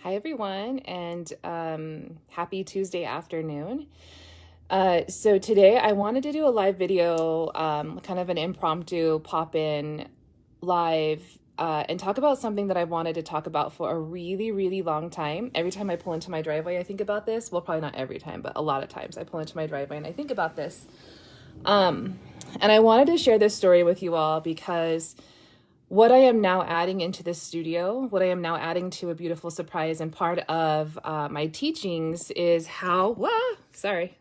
Hi, everyone, and happy Tuesday afternoon. So today I wanted to do a live video, kind of an impromptu pop-in live, and talk about something that I've wanted to talk about for a really, really long time. Every time I pull into my driveway, I think about this. Well, probably not every time, but a lot of times I pull into my driveway and I think about this. And I wanted to share this story with you all because what I am now adding into this studio, what I am now adding to A Beautiful Surprise, and part of my teachings is how, sorry,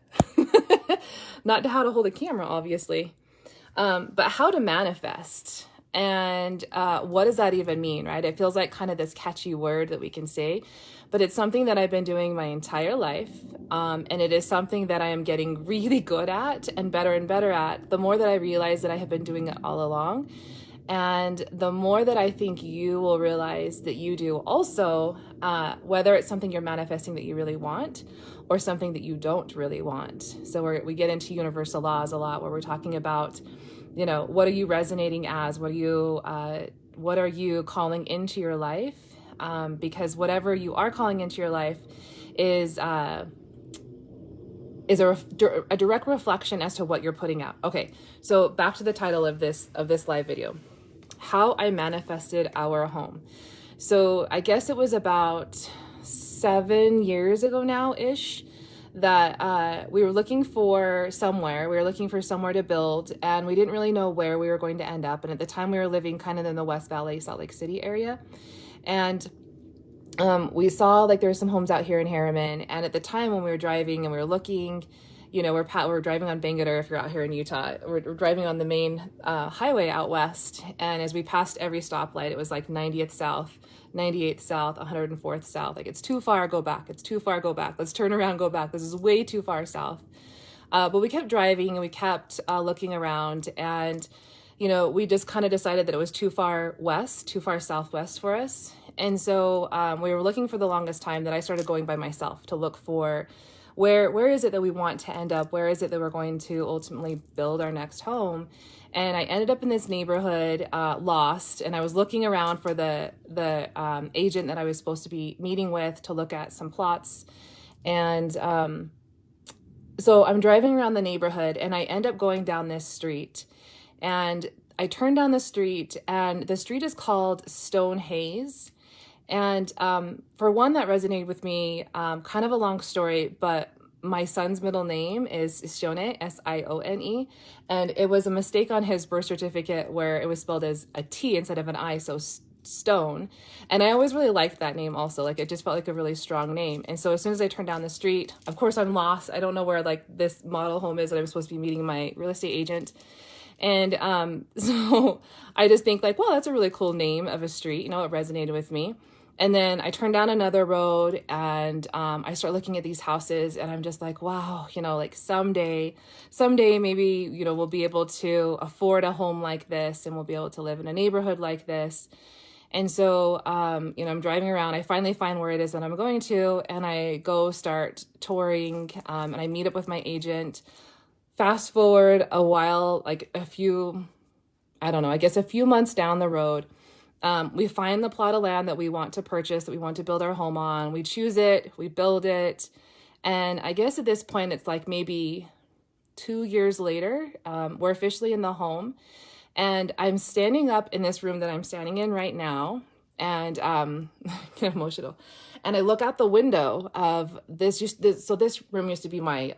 not how to hold a camera, obviously, but how to manifest. And what does that even mean, right? It feels like kind of this catchy word that we can say, but it's something that I've been doing my entire life. And it is something that I am getting really good at and better at the more that I realize that I have been doing it all along. And the more that I think you will realize that you do also, whether it's something you're manifesting that you really want or something that you don't really want. So we get into universal laws a lot where we're talking about, what are you resonating as? What are you calling into your life? Because whatever you are calling into your life is a direct reflection as to what you're putting out. Okay, so back to the title of this live video. How I manifested our home. So I guess it was about 7 years ago now-ish that we were looking for somewhere. We were looking for somewhere to build, and we didn't really know where we were going to end up. And at the time we were living kind of in the West Valley, Salt Lake City area. And we saw like there were some homes out here in Harriman. And at the time when we were driving and we were looking, we're driving on Bangerter if you're out here in Utah. We're driving on the main highway out west. And as we passed every stoplight, it was like 90th South, 98th South, 104th South. Like, it's too far, go back. It's too far, go back. Let's turn around, go back. This is way too far south. But we kept driving and we kept looking around. And, we just kind of decided that it was too far west, too far southwest for us. And so we were looking for the longest time that I started going by myself to look for where is it that we want to end up? Where is it that we're going to ultimately build our next home? And I ended up in this neighborhood, lost, and I was looking around for the agent that I was supposed to be meeting with to look at some plots. And so I'm driving around the neighborhood, and I end up going down this street. And I turn down the street, and the street is called Stonehays. And for one, that resonated with me, kind of a long story, but my son's middle name is Sione, Sione, and it was a mistake on his birth certificate where it was spelled as a T instead of an I, so Stone. And I always really liked that name also. Like, it just felt like a really strong name. And so as soon as I turned down the street, of course I'm lost. I don't know where like this model home is that I'm supposed to be meeting my real estate agent. And so I just think like, well, that's a really cool name of a street. It resonated with me. And then I turn down another road and I start looking at these houses, and I'm just like, wow, like someday maybe, we'll be able to afford a home like this, and we'll be able to live in a neighborhood like this. And so, I'm driving around. I finally find where it is that I'm going to, and I go start touring, and I meet up with my agent. Fast forward a while, like a few months down the road, we find the plot of land that we want to purchase, that we want to build our home on. We choose it, we build it. And I guess at this point, it's like maybe 2 years later, we're officially in the home. And I'm standing up in this room that I'm standing in right now. And get emotional. And I look out the window of this. So this room used to be my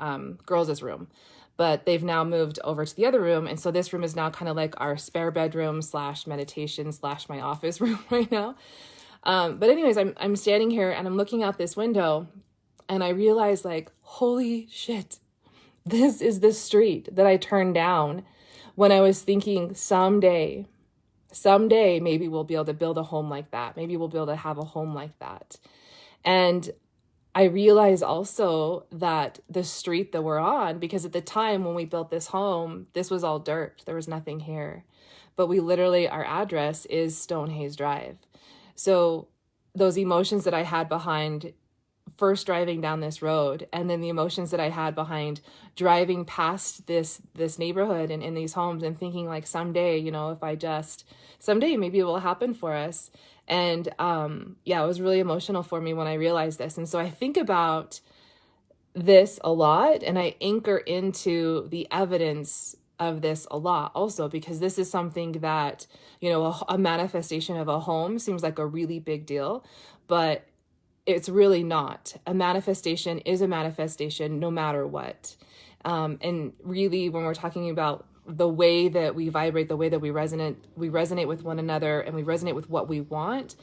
girls' room, but they've now moved over to the other room. And so this room is now kind of like our spare bedroom / meditation / my office room right now. But anyways, I'm standing here and I'm looking out this window, and I realize like, holy shit, this is the street that I turned down when I was thinking someday maybe we'll be able to build a home like that. Maybe we'll be able to have a home like that. And I realize also that the street that we're on, because at the time when we built this home, this was all dirt. There was nothing here. But our address is Stonehays Drive. So those emotions that I had behind first driving down this road, and then the emotions that I had behind driving past this neighborhood and in these homes and thinking like someday, someday maybe it will happen for us. And yeah, it was really emotional for me when I realized this. And so I think about this a lot, and I anchor into the evidence of this a lot also, because this is something that, you know, a manifestation of a home seems like a really big deal, but it's really not. A manifestation is a manifestation no matter what. And really, when we're talking about the way that we vibrate, the way that we resonate with one another, and we resonate with what we want,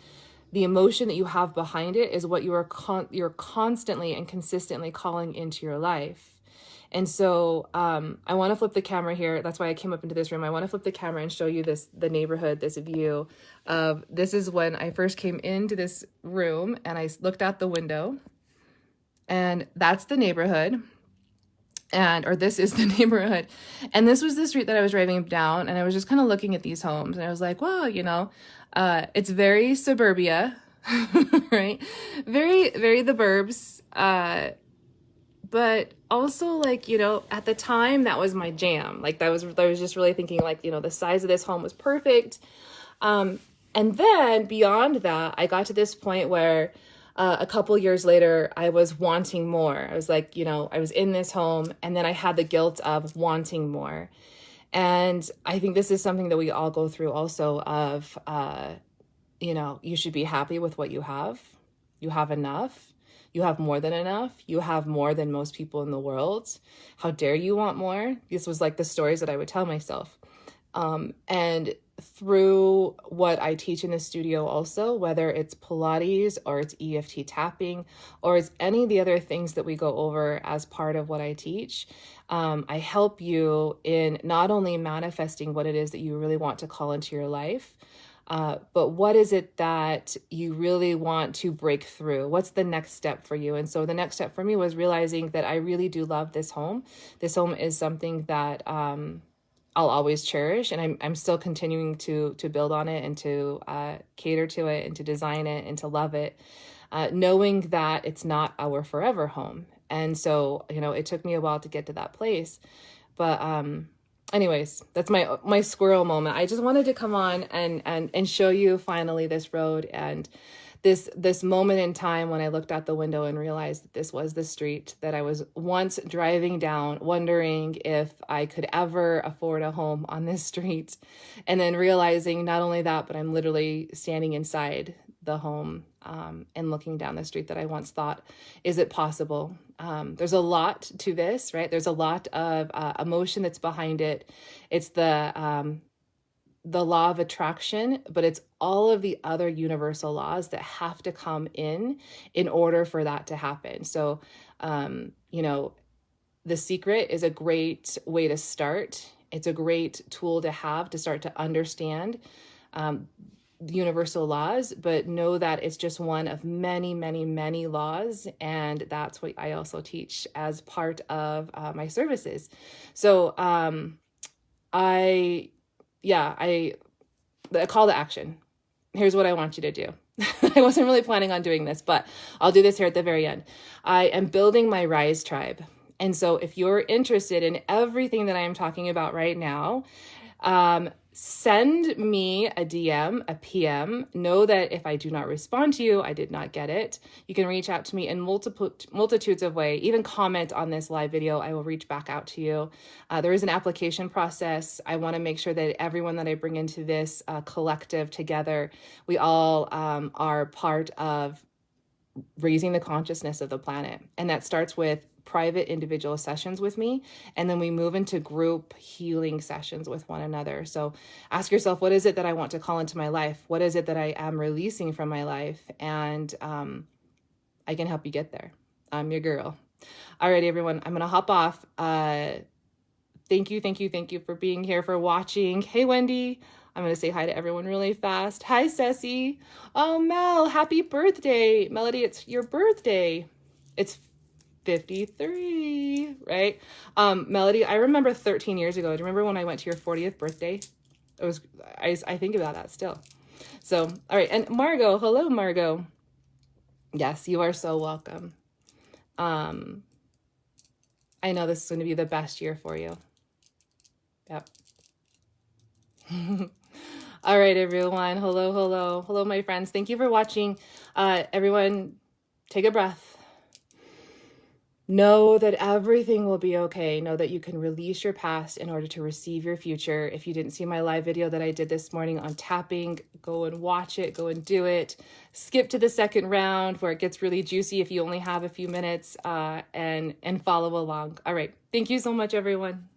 the emotion that you have behind it is what you're constantly and consistently calling into your life. And so I want to flip the camera here. That's why I came up into this room. I want to flip the camera and show you the neighborhood, this view of, this is when I first came into this room, and I looked out the window, and that's the neighborhood. Or this is the neighborhood. And this was the street that I was driving down, and I was just kind of looking at these homes, and I was like, wow, you know, it's very suburbia, right? Very, very the burbs. But also, like, you know, at the time that was my jam. Like I was just really thinking, like, you know, the size of this home was perfect. And then beyond that, I got to this point where a couple years later, I was wanting more. I was like, you know, I was in this home, and then I had the guilt of wanting more. And I think this is something that we all go through also of, you know, you should be happy with what you have. You have enough. You have more than enough. You have more than most people in the world. How dare you want more? This was like the stories that I would tell myself. And through what I teach in the studio also, whether it's Pilates or it's EFT tapping or it's any of the other things that we go over as part of what I teach, I help you in not only manifesting what it is that you really want to call into your life, but what is it that you really want to break through? What's the next step for you? And so the next step for me was realizing that I really do love this home. This home is something that I'll always cherish, and I'm still continuing to build on it and to cater to it and to design it and to love it, knowing that it's not our forever home. And so, you know, it took me a while to get to that place, but anyways, that's my squirrel moment. I just wanted to come on and show you finally this road and this moment in time when I looked out the window and realized that this was the street that I was once driving down, wondering if I could ever afford a home on this street. And then realizing not only that, but I'm literally standing inside the home and looking down the street that I once thought, is it possible? There's a lot to this, right? There's a lot of emotion that's behind it. It's the law of attraction, but it's all of the other universal laws that have to come in order for that to happen. So, you know, The Secret is a great way to start. It's a great tool to have to start to understand the universal laws, but know that it's just one of many, many, many laws. And that's what I also teach as part of my services. So the call to action. Here's what I want you to do. I wasn't really planning on doing this, but I'll do this here at the very end. I am building my Rise Tribe. And so if you're interested in everything that I am talking about right now, send me a DM, a PM. Know that if I do not respond to you, I did not get it. You can reach out to me in multitudes of ways. Even comment on this live video. I will reach back out to you. There is an application process. I want to make sure that everyone that I bring into this collective together, we all are part of raising the consciousness of the planet. And that starts with private individual sessions with me, and then we move into group healing sessions with one another. So ask yourself, what is it that I want to call into my life? What is it that I am releasing from my life? And I can help you get there. I'm your girl. All right, everyone, I'm going to hop off. Thank you for being here, for watching. Hey, Wendy. I'm going to say hi to everyone really fast. Hi, Ceci. Oh, Mel, happy birthday. Melody, it's your birthday. It's 53, right? Melody, I remember 13 years ago. Do you remember when I went to your 40th birthday? I think about that still. So, all right. And Margot, hello, Margot. Yes, you are so welcome. I know this is going to be the best year for you. Yep. All right, everyone. Hello, hello. Hello, my friends. Thank you for watching. Everyone, take a breath. Know that everything will be okay. Know that you can release your past in order to receive your future. If you didn't see my live video that I did this morning on tapping, go and watch it, go and do it. Skip to the second round where it gets really juicy if you only have a few minutes, and follow along. All right. Thank you so much, everyone.